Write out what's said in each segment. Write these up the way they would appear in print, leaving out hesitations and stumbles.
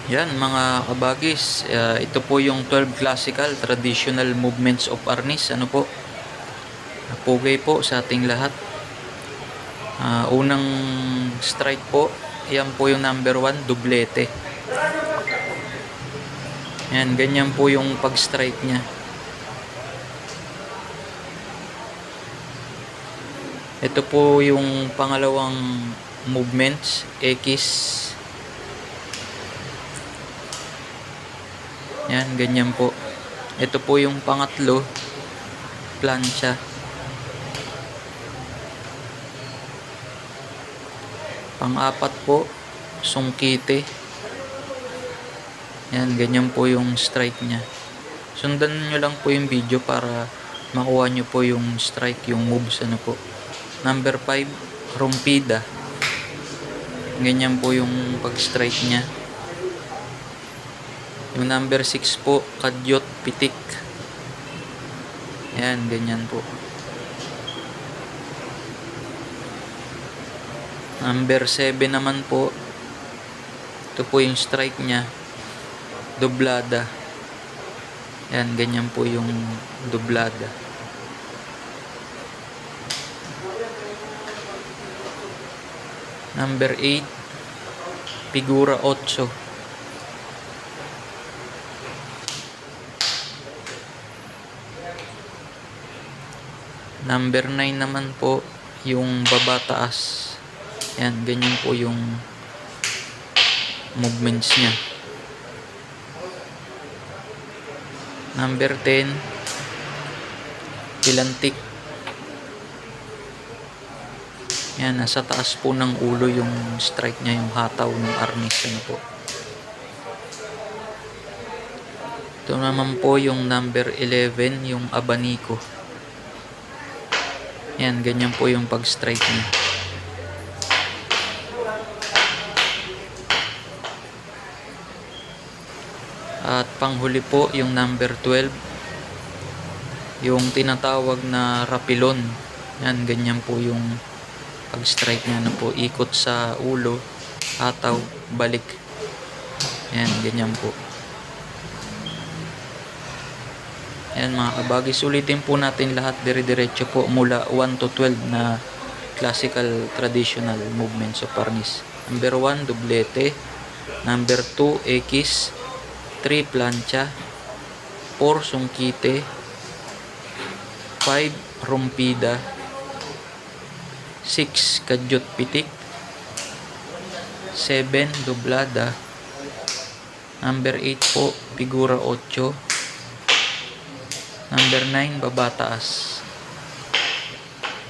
Yan mga kabagis, ito po yung 12 classical traditional movements of arnis. Ano po? Pugay po sa ating lahat. Unang strike po, yan po yung number 1, dublete. Yan, ganyan po yung pag-strike niya. Ito po yung pangalawang movements, X. Yan, ganyan po. Ito po yung pangatlo, plancha. Pang-apat po, sungkite. Yan, ganyan po yung strike niya. Sundan nyo lang po yung video para makuha nyo po yung strike, yung moves. Ano po. Number 5, rompida. Ganyan po yung pag-strike niya. Yung number 6 po, kadyot pitik. Yan, ganyan po. Number 7 naman po, ito po yung strike niya, doblada. Yan, ganyan po yung doblada. Number 8, figura 8. Number 9 naman po, yung baba taas. Yan, ganyan po yung movements niya. Number 10, pilantik. Yan, nasa taas po ng ulo yung strike niya, yung hataw ng arnis. Ano po. Ito naman po yung number 11, yung abaniko. Yan, ganyan po yung pag-strike niya. At panghuli po yung number 12, yung tinatawag na rapilon. Yan, ganyan po yung pag-strike niya. Ano po, ikot sa ulo, hataw, balik. Yan, ganyan po. Yan mga kabagis, ulitin po natin lahat dire-diretso po mula 1 to 12 na classical traditional movements of arnis. Number 1, doblete. Number 2, X. 3, plancha. 4, sungkite. 5, rompida. 6, kadyot pitik. 7, doblada. Number 8 po, figura 8. Number 9, baba taas.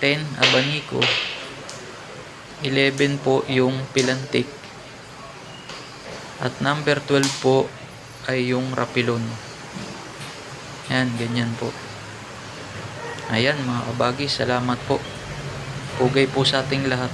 10, abaniko. 11 po yung pilantik. At number 12 po ay yung rapilon. Yan, ganyan po. Ayan mga kabagi, salamat po. Pugay po sa ating lahat.